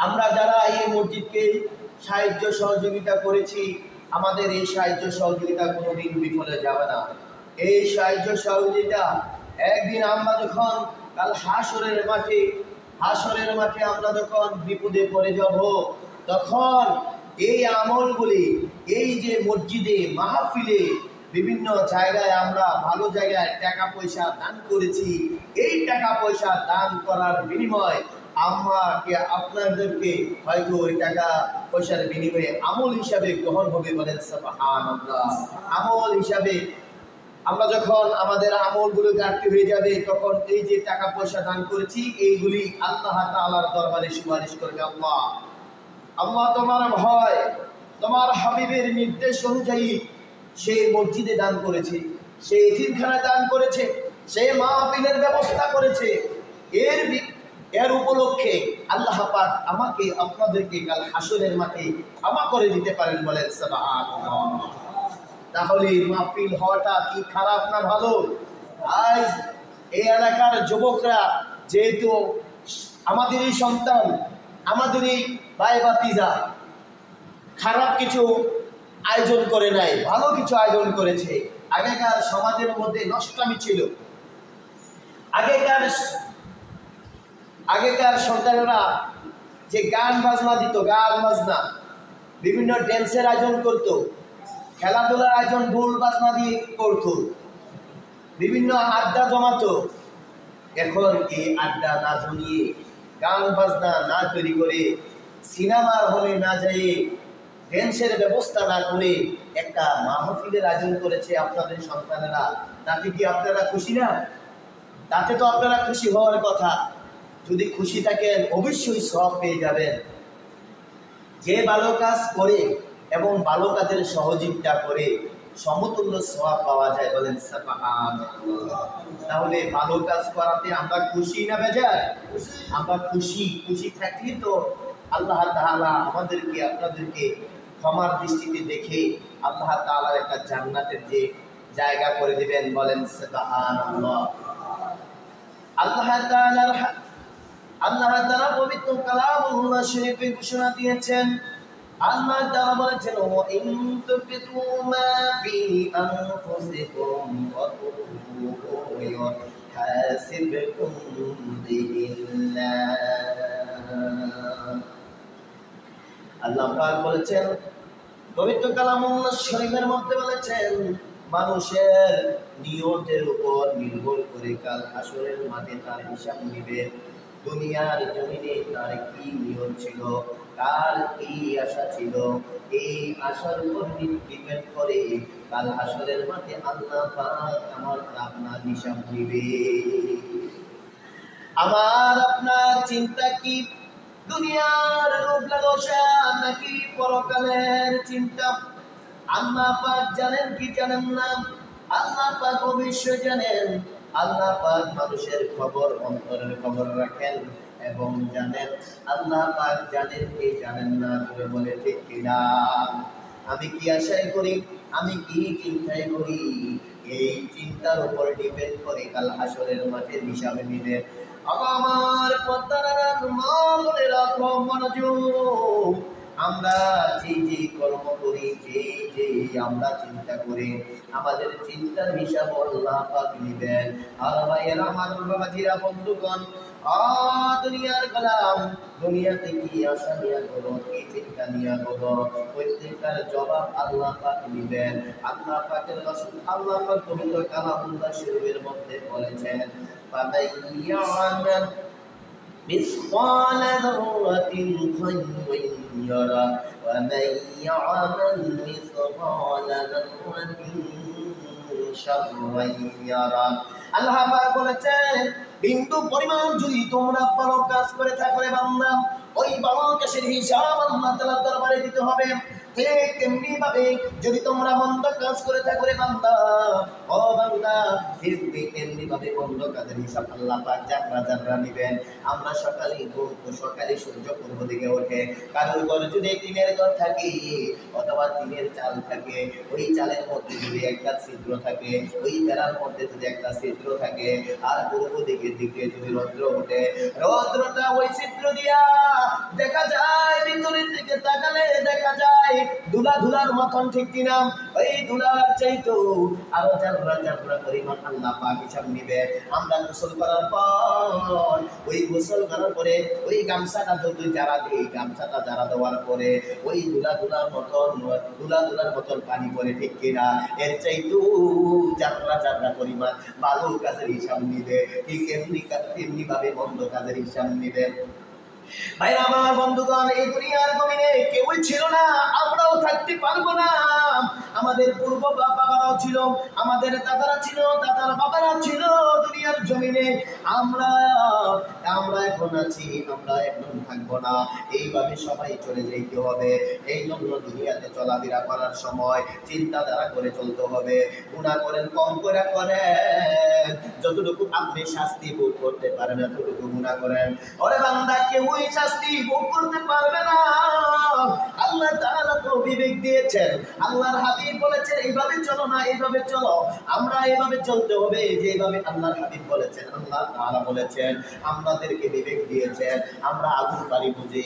আমরা যারা এই মসজিদকে সাহায্য সহযোগিতা করেছি, আমাদের এই সাহায্য সহযোগিতা কোনোদিন বিফলে যাবে না। এই সাহায্য সহযোগিতা একদিন আমরা যখন কাল হাসরের মাঠে আমরা যখন বিপদে পড়ে যাব, তখন এই আমলগুলি, এই যে মসজিদে মাহফিলে বিভিন্ন জায়গায় আমরা ভালো জায়গায় টাকা পয়সা দান করেছি, এই টাকা পয়সা দান করার বিনিময় আমাকে আপনাদেরকে হয়তো ওই টাকা পয়সার বিনিময়ে আমল হিসাবে গ্রহণ হবে। বলেন সুবহানাল্লাহ। আমল হিসাবে আমরা যখন আমাদের আমলগুলো ঘাটতি হয়ে যাবে, তখন এই যে টাকা পয়সা দান করেছি এইগুলি আল্লাহ তাআলার দরবারে সুপারিশ করবে। আল্লাহ, আল্লাহ তোমার ভয়, তোমার হাবিবের নির্দেশ অনুযায়ী সে মসজিদে দান করেছে, সে এতিমখানায় দান করেছে, সে মাহফিলের ব্যবস্থা করেছে, এর উপলক্ষে আল্লাহ পাক আমাকে আপনাদেরকে কাল হাসরের মাঠে ক্ষমা করে দিতে পারেন। বলেন সুবহানাল্লাহ। তাহলে মাহফিল হওয়াটা কি খারাপ না ভালো? আজ এই এলাকার যুবকরা যেহেতু আমাদেরই সন্তান, আমাদেরই ভাই ভাতিজা, খারাপ কিছু আয়োজন করে নাই, ভালো কিছু আয়োজন করেছে। আগেকার সমাজের মধ্যে নষ্টামি ছিল। আগেকার সন্তানেরা যে গান বাজনা দিত, গান বাজনা, বিভিন্ন ড্যান্সের আয়োজন করত, খেলাধুলার আয়োজন ঢোল বাজনা দিয়ে করত, বিভিন্ন আড্ডা জমাতো। এখন এই আড্ডা না জমিয়ে, গান বাজনা না তৈরি করে, সিনেমার হলে না যেয়ে, ড্যান্সের ব্যবস্থা না করে একটা মাহফিলের আয়োজন করেছে আপনাদের সন্তানেরা। তাতে কি আপনারা খুশি না? তাতে তো আপনারা খুশি হওয়ার কথা। যদি খুশি থাকেন অবশ্যই সওয়াব পেয়ে যাবেন। যে ভালো কাজ করে এবং ভালো কাজের সহযোগিতা করে সমতুল্য সওয়াব পাওয়া যায়। বলেন সুবহানাল্লাহ। তাহলে ভালো কাজ করাতে আমরা খুশি না বেজার? আমরা খুশি। খুশি থাকলে তো আল্লাহ তাআলা আমাদেরকে আপনাদেরকে ক্ষমার দৃষ্টিতে দেখে আল্লাহ তাআলার একটা জান্নাতের যে জায়গা করে দিবেন। বলেন সুবহানাল্লাহ। আল্লাহ তাআলা পবিত্র কালামুল্লাহ শরীফে ঘোষণা দিয়েছেন। আল্লাহ তাআলা বলেছেন, ওয়া ইন তুবিতু মা ফি আনফুসিকুম ওয়া তুবু ইউহাসিবকুম বিল্লাহ। আল্লাহ পাক বলেছেন পবিত্র কালামুল্লাহ শরীফের মধ্যে বলেছেন, মানুষের নিয়তের উপর নির্ভর করে কাল হাসরের মাঠে তার হিসাব নিবে। দুনিয়ার জমিনে তার কি নিয়ত ছিল, কার কি আশা ছিল, এই আশার উপর ডিপেন্ড করে কাল হাসরের মাঠে আল্লাহ পাক আমার আপনার হিসাব নিবে। আমার আপনার চিন্তা কি দুনিয়ার লোভ লালসা নাকি পরকালের চিন্তা? আল্লাহ পাক জানেন কি জানেন না? আল্লাহ পাক অবশ্যই জানেন। আল্লাহ পাক মানুষের খবর, অন্তরের খবর রাখেন এবং জানেন। আল্লাহ পাক জানেন কি জানেন না? তুমি বলে ঠিক কিনা? আমি কি আশায় করি, আমি কি চিন্তায় করি, এই চিন্তার উপর ডিপেন্ড করে কাল হাসরের মাঠে হিসাব নিবে। আমার পর্দার মা বলে রাখো মনোযোগ। আমরা যে কর্ম করি, যে আমরা চিন্তা করি, আমাদের চিন্তার হিসাব আল্লাহ পাক নিবেন। আর ভাইয়েরা, আমার বাবাজিরা, বন্ধুগণ, দুনিয়ার গোলাম, দুনিয়াতে কি আশা নিয়ে করো, কি চিন্তা নিয়ে করো, প্রত্যেকটার জবাব আল্লাহ পাক নিবেন। আল্লাহ পাকের রাসূল আল্লাহ পাক পবিত্র কালামুল্লাহ শরীফের মধ্যে বলেছেন, ফামান ইয়ামাল مثقال ذرة خيرا يره ومن يعمل مثقال ذرة شرا يره। আল্লাহ পাক বলেছেন, বিন্দু পরিমাণ যদি তোমরা ভালো কাজ করে থাকো রে বান্দা, ওই ভালো কাজের হিসাব আল্লাহ তাআলার দরবারে দিতে হবে। ঠিক তেমনি ভাবে যদি তোমরা মন্দ কাজ করে থাকো রে বান্দা, ও বান্দা, ঠিক তেমনি ভাবে মন্দ কাজের হিসাব আল্লাহ পাক যারা যারা নিবেন। আমরা সকালে সূর্য পূর্ব দিকে ওঠে, কারোর ঘরে যদি টিনের ঘর থাকে অথবা টিনের চাল থাকে, ওই চালের মধ্যে যদি একটা ছিদ্র থাকে, ওই বেড়ার মধ্যে যদি একটা ছিদ্র থাকে, আর পূর্ব দিকে যদি রৌদ্র ওঠে, রৌদ্রটা ওই ছিদ্র দিয়া দেখা যায়, ভিতরের দিকে তাকালে দেখা যায় ধুলা ধুলার মতন, ঠিক কিনা? ওই ধুলার চাইতো আরো জাররা জাররা পরিমাণ আল্লাহ পাক হিসাব নিবে। আমরা গোসল করার পর, ওই গোসল করার পরে ওই গামছাটা যদি যারা দিই, গামছাটা যারা দেওয়ার পরে ওই ধুলা ধুলার মতন পানি পরে, ঠিক কিনা? এর চাইতো জাররা জাররা পরিমাণ ভালো কাজের হিসাব নিবে। ঠিক এমনি ভাবে মন্দ কাজের হিসাব নিবে। ভাই আমার বন্ধুগণ, এই দুনিয়ার জমিনে কেউই ছিল না, আমরাও থাকতে পারবো না। আমাদের পূর্ব বাবারাও ছিল, আমাদের দাদারা ছিল, দাদার বাবারা ছিল দুনিয়ার জমিনে। আমরা এখন আছি, আমরা এখন থাকবো না। এইভাবে সবাই চলে যেতে হবে। এই জন্য দুনিয়াতে চলাফেরা করার সময় চিন্তাধারা করে চলতে হবে। গুনাহ করেন কম করে করেন, যতটুকু আপনি শাস্তি ভোগ করতে পারেন এতটুকু গুনাহ করেন। ওরে বান্দা, কেউই শাস্তি ভোগ করতে পারবে না। আল্লাহ তাআলা তো বিবেক দিয়েছেন, আল্লাহর হাবিব বলেছেন এইভাবে চলো না, এইভাবে চলো। আমরা এইভাবে চলতে হবে যেভাবে আল্লাহর হাবিব বলেছেন, আল্লাহ তাআলা বলেছেন। আমাদেরকে বিবেক দিয়েছেন, আমরা আগুন পানি বুঝি,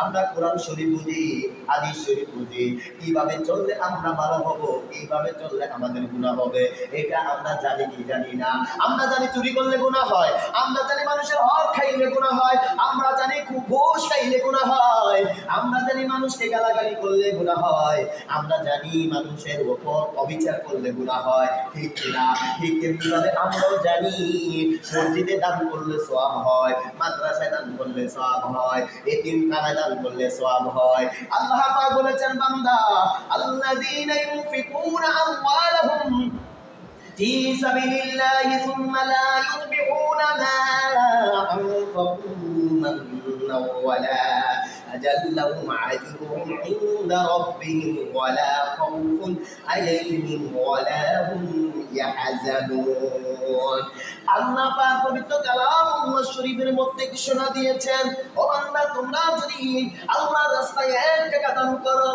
আমরা কোরআন শরীফ বুঝি, হাদিস শরীফ বুঝি। কিভাবে চললে আমরা ভালো হব, কিভাবে চললে আমাদের গুনাহ হবে, এটা আমরা জানি কি জানি না। আমরা জানি চুরি করলে গুনাহ হয়, আমরা জানি মানুষের হক খাইলে গুনাহ হয়, আমরা জানি ঘুষ খাইলে গুনাহ হয়, আমরা জানি মানুষকে গালাগালি করলে গুনাহ হয়, আমরা জানি মানুষের উপর অবিচার করলে গুনাহ হয়, ঠিক কিনা? ঠিক তেমনিভাবে আমরাও জানি মসজিদে দান করলে সওয়াব হয়, মাদ্রাসায় দান করলে সওয়াব হয়, এতিমখানায় দান করলে সওয়াব হয়। আল্লাহ পাক বলেছেন, বান্দা, আল্লাযীনা ইউনফিকুনা আমওয়ালাহুম في سبيل الله ثم لا يتبعون ما أنفقوا منا ولا أجل لهم أجرهم عند ربهم ولا خوف عليهم ولا هم يحزنون। আল্লাহ পাক পবিত্র কালামুল্লাহ শরীফের মধ্যে ঘোষণা দিয়েছেন, ও বান্দা, তোমরা যদি আল্লাহর রাস্তায় 1 টাকা দান করো,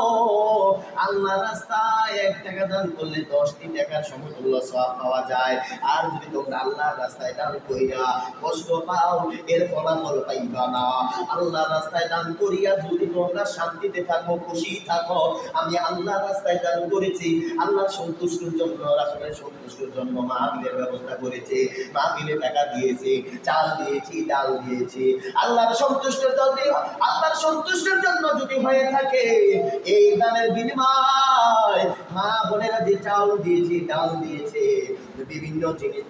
আল্লাহর রাস্তায় 1 টাকা দান করলে 10টি টাকার সমতুল্য সওয়াব পাওয়া যায়। আর যদি তোমরা আল্লাহর রাস্তায় দান কইরা কষ্ট পাও, এর ফলাফল পাইবা না। আল্লাহর রাস্তায় দান করিয়া যদি তোমরা শান্তিতে থাকো, খুশি থাকো, আমি আল্লাহর রাস্তায় দান করেছি, আল্লাহর সন্তুষ্টির জন্য, রাসূলের সন্তুষ্টির জন্য মাহফিলের ব্যবস্থা করেছি, মাহফিলে টাকা দিয়েছি, চাল দিয়েছি, ডাল দিয়েছি, আল্লাহর সন্তুষ্টির জন্য, আল্লাহর সন্তুষ্টির জন্য যদি হয়ে থাকে, এই দানের বিনিময় মা বোনেরা যে চাল দিয়েছি, ডাল দিয়েছে, বিভিন্ন জিনিস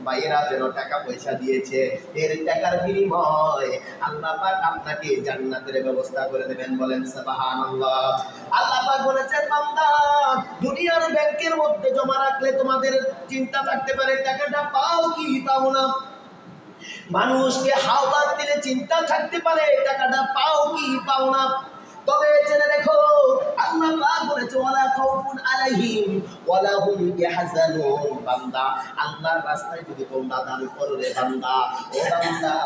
ভাইয়েরা যেন টাকা পয়সা দিয়েছে, এর টাকার বিনিময় আল্লাহ পাক আপনাকে জান্নাতের ব্যবস্থা করে দেবেন। বলেন সুবহানাল্লাহ। আল্লাহ পাক বলেছেন, বান্দা, দুনিয়ার ব্যাংকের মধ্যে জমা রাখলে তোমাদের চিন্তা থাকতে পারে টাকাটা পাও কি পাও না। মানুষকে হাওলাত দিলে চিন্তা থাকতে পারে টাকাটা পাও কি পাও না। তবে জেনে রেখো, আল্লাহ পাক বলেছে, ওয়ালা খাউফুন আলাইহিম ওয়ালা হুম ইয়াহজানুন। বান্দা, আল্লাহর রাস্তায় যদি তোমরা দান করো রে বান্দা, ও বান্দা,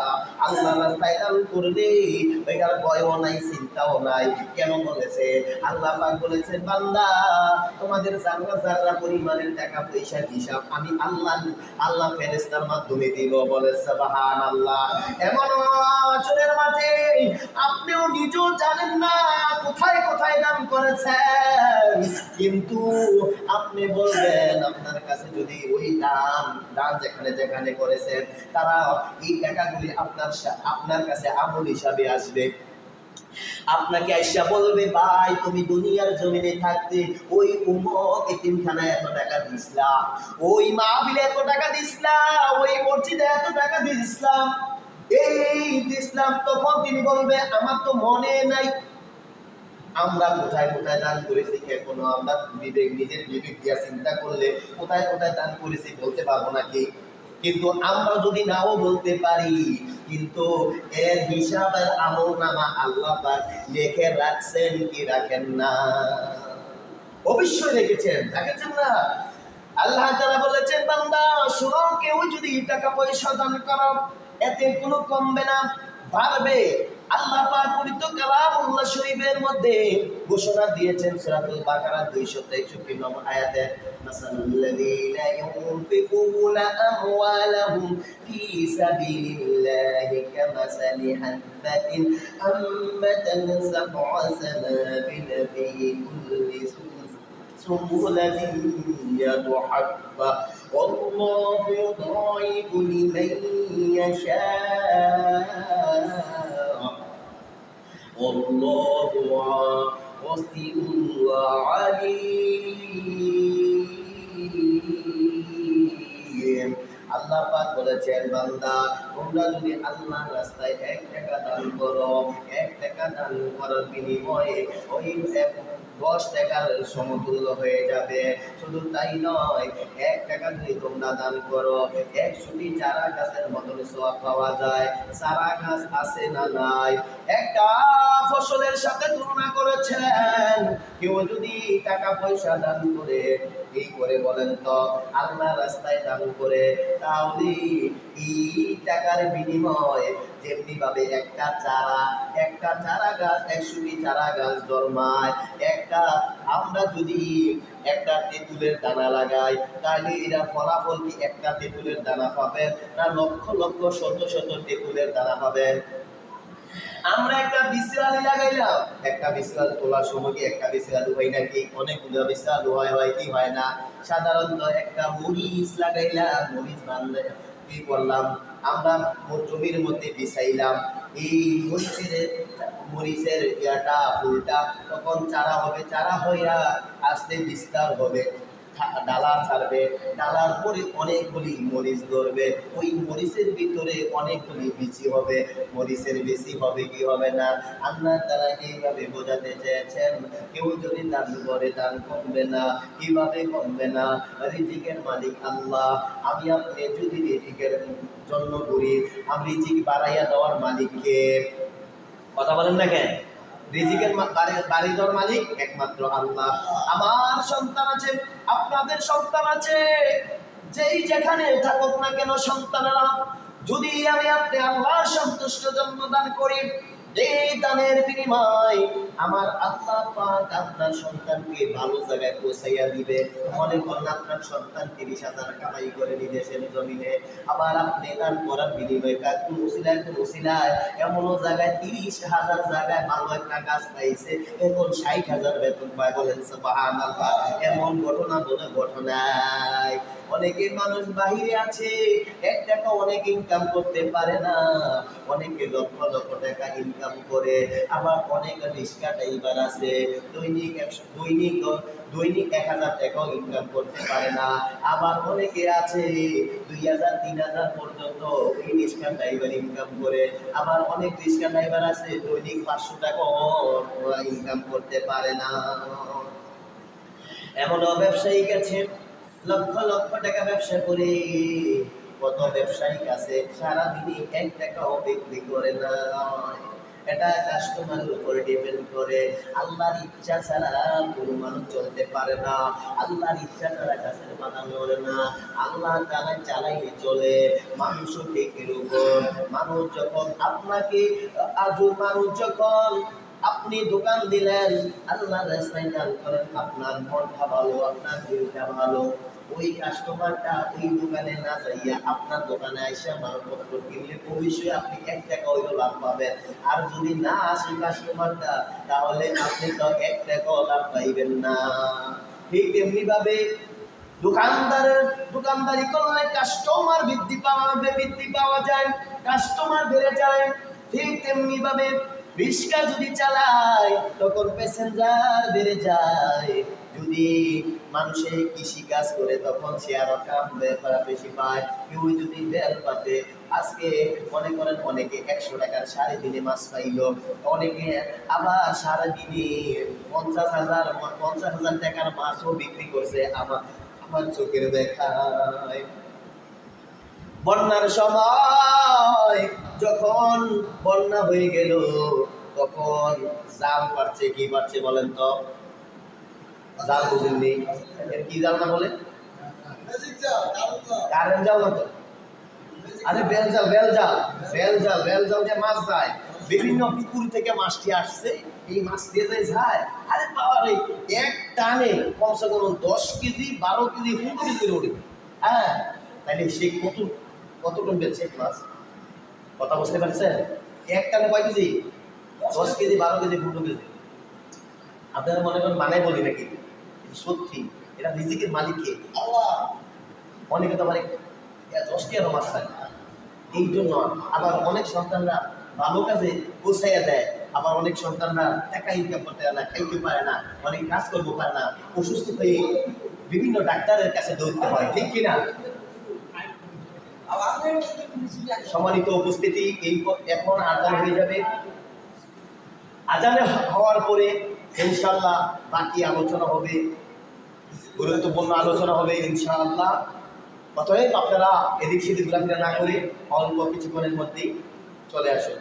আল্লাহর রাস্তায় দান করলে এটার ভয়ও নাই, চিন্তাও নাই। কেন বলেছে? আল্লাহ পাক বলেছেন, বান্দা, তোমাদের জাররা জাররা পরিমাণের টাকা পয়সার হিসাব আমি আল্লাহ ফেরেশতার মাধ্যমে দিব। বলে সুবহানাল্লাহ। এমন আসরের মাঠে আপনিও নিজেও জানেন না কোথায় কোথায় দান করেছেন, কিন্তু আপনি বলবেন আপনার কাছে যদি ওই দান যেখানে যেখানে করেছেন, তারা এই টাকাগুলি আপনার কাছে আমল হিসাবে আসবে। আপনাকে আইসা বলবে, ভাই, তুমি দুনিয়ার জমিনে থাকতে ওই উম্মত এতিমখানায় এত টাকা দিছিলা, ওই মাহফিলে এত টাকা দিছিলা, ওই মসজিদে এত টাকা দিছিলাম, এই দিছিলাম। তখন তিনি বলবে, আমার তো মনে নাই আমরা কোথায় কোথায় দান করেছি, এখনো আমরা নিজের বিবেক দিয়া চিন্তা করলে কোথায় কোথায় দান করেছি বলতে পারবো নাকি? কিন্তু আমরা যদি নাও বলতে পারি, কিন্তু এর হিসাবের আমলনামা আল্লাহ পাক লিখে রাখছেন কি রাখেন না? অবশ্যই রেখেছেন না? আল্লাহ তাআলা বলেছেন, বান্দা শুনো, কেউ যদি টাকা পয়সা দান করো এতে কোনো কমবে না, বাড়বে। আল্লাহ পাক পবিত্র কালামুল্লাহ শরীফের মধ্যে ঘোষণা দিয়েছেন সূরাতুল বাকারা 263 নম্বর আয়াতে, মাসালুল্লাযীনা ইউনফিকুনা আমওয়ালাহুম ফী সাবিলিল্লাহি কামাসালি হাববাতিন আম্বাতান সাবআ সানাবিলা ফী কুল্লি سنبلة مئة حبة والله يضاعف لمن يشاء والله واسع عليم। আল্লাহ পাক বলেছেন, বান্দা তোমরা যদি আল্লাহর রাস্তায় 1 টাকা দান করো, 1 টাকা দান করার বিনিময়ে ওই 10 টাকার সমতুল্য হয়ে যাবে। শুধু তাই নয়, 1 টাকা যদি তোমরা দান করো 100টি চারা গাছের মতন সওয়াব পাওয়া যায়। চারা গাছ আছে না নাই? একটা ফসলের সাথে তুলনা করেছেন। কেউ যদি টাকা পয়সা দান করে, এই করে বলেন তো, আল্লাহ রাস্তায় দান করে, তাহলে এই টাকার বিনিময়ে যেমনি ভাবে একটা চারা গাছ 100টি চারা গাছ জন্মায়, আমরা যদি একটা তেঁতুলের দানা লাগাই, তাহলে এরা ফলাফল কি একটা তেঁতুলের দানা পাবেন না লক্ষ লক্ষ শত শত তেঁতুলের দানা পাবেন? আমরা একটা বিসরালি লাগাইলাম, একটা বিসরাল তোলার সময় কি একটা বিসরাল হয় নাকি? অনেকগুলো বিসরাল হয় কি হয় না? সাধারণত একটা মরিচ লাগাইলাম, মরিচ বানলে কি করলাম আমরা, জমির মধ্যে বিছাইলাম, এই মরিচের ইয়াটা ফুলটা তখন চারা হবে, চারা হইয়া আস্তে বিস্তার হবে, ডালা ছাড়বে, ডালার পরে অনেকগুলি মরিচ ধরবে, ওই মরিচের ভিতরে অনেকগুলি বিচি হবে। মরিচের বিচি হবে কি হবে না? আল্লাহ তাআলা এইভাবে বোঝাতে চেয়েছেন, কেউ যদি দান করে দান কমবে না। কিভাবে কমবে না? রিজিকের মালিক আল্লাহ। আমি আপনি যদি রিজিকের জন্য করি, আমি রিজিক বাড়াইয়া দেওয়ার মালিককে, কথা বলেন না কেন? রিজিকের বাড়ি দেওয়ার মালিক একমাত্র আল্লাহ। আমার সন্তান আছে, আপনাদের সন্তান আছে, যেই যেখানে থাকুক না কেন সন্তানেরা, যদি আমি আপনি আল্লাহর সন্তুষ্ট জন্য দান করি, এই দানের বিনিময় আমার আল্লাহ পাক আপনার সন্তানকে ভালো জায়গায় পৌঁছাইয়া দিবে। মনে করেন আপনার সন্তান 30,000 কামাই করে বিদেশের জমিনে, আবার আপনি দান করার বিনিময়ে কোন উসিলায় এমনও জায়গায় 30,000 জায়গায় ভালো একটা কাজ পাইছে, এখন 60,000 বেতন পায়। বলেন সুবহানাল্লাহ। এমন ঘটনা বলে ঘটনায় অনেকে মানুষ বাহিরে আছে, 1 টাকা অনেক ইনকাম করতে পারে না, অনেকে লক্ষ লক্ষ টাকা ইনকাম করে। আবার অনেক রিক্সা ড্রাইভার আছে, দৈনিক 1000 টাকাও ইনকাম করতে পারে না। আবার অনেকে আছে 2000 3000 পর্যন্ত এই রিক্সা ড্রাইভার ইনকাম করে। আবার অনেক রিক্সা ড্রাইভার আছে দৈনিক 500 টাকাও ইনকাম করতে পারে না। এমনও ব্যবসায়ী আছে লক্ষ লক্ষ টাকা ব্যবসা করে। কত ব্যবসায়িক আছে সারাদিনই 1 টাকাও বিক্রি করে না। এটা কাস্টমারের উপরে ডিপেন্ড করে। আল্লাহর ইচ্ছা ছাড়া কোনো মানুষ চলতে পারে না। আল্লাহর ইচ্ছা ছাড়া গাছের পাতা নড়ে না। আল্লাহ তাআলা চালাইলে চলে। মানুষও ঠিক এরকম। মানুষ যখন আপনি দোকান দিলেন, আল্লাহর রাস্তায় দান করেন, আপনার মনটা ভালো, আপনার দিলটা ভালো, ওই কাস্টমারটা ওই দোকানে না যাইয়া আপনার দোকানে এসে মালপত্র কিনলে অবশ্যই আপনি 1 টাকা হইলেও লাভ পাবেন। আর যদি না আসে কাস্টমারটা, তাহলে আপনি তো 1 টাকাও লাভ পাইবেন না। ঠিক এমনি ভাবে দোকানদারি করলে কাস্টমার বৃদ্ধি পাওয়া যায়, কাস্টমার বেড়ে যায়। ঠিক তেমনি ভাবে রিক্সা যদি চালায় তখন প্যাসেঞ্জার বেড়ে যায়। যদি মানুষে কৃষি কাজ করে তখন সে আরো কাম বেশি পায়। কেউ যদি বেল পাতে, আজকে মনে করেন অনেকে 100 টাকার সাড়ে দিনে মাছ পাইল, অনেকে আবার সারাদিনে 50,000 টাকার মাছও বিক্রি করছে। আমার চোখের দেখায় বন্যার সময় যখন বন্যা হয়ে গেল তখন জাল পারছে, কি পারছে বলেন তো? জাল বুঝেননি? এর কি জাল না বলে? কারেন্ট জাল না তো? আরে বেল জাল, বেল জাল, বেল জাল, বেল জাল দিয়ে মাছ যায়। বিভিন্ন পুকুর থেকে মাছটি আসছে, এই মাছ দিয়ে যায়। আরে বাবা রে, এক টানে কমসে কম 10 কেজি 12 কেজি 15 কেজি ওঠে। হ্যাঁ, তাহলে সে কত টন বেলছে মাছ? কথা বুঝতে পারছেন? এক টানে কয় কেজি? 10 KG 12 KG 15 KG. আপনারা মনে করেন বানাই বলি নাকি? সত্যি এটা রিজিকের মালিক কে? আল্লাহ। অনেকে তো মানে 10 কেজি মাছ খায়। এই জন্য আবার অনেক সন্তানরা ভালো কাজে পৌঁছাইয়া দেয়, আবার অনেক সন্তানরা টাকা ইনকাম করতে পারে না, খাইতে পারে না, অনেক কাজ করতে পারে না, অসুস্থ হয়ে বিভিন্ন ডাক্তারের কাছে দৌড়তে হয়, ঠিক কিনা? সম্মানিত উপস্থিতি, এখন আজান হয়ে যাবে। আজানে হওয়ার পরে ইনশাআল্লাহ বাকি আলোচনা হবে, গুরুত্বপূর্ণ আলোচনা হবে ইনশাআল্লাহ। অতএব আপনারা এদিক সেদিক ঘোরাফেরা না করে অল্প কিছুক্ষণের মধ্যেই চলে আসুন।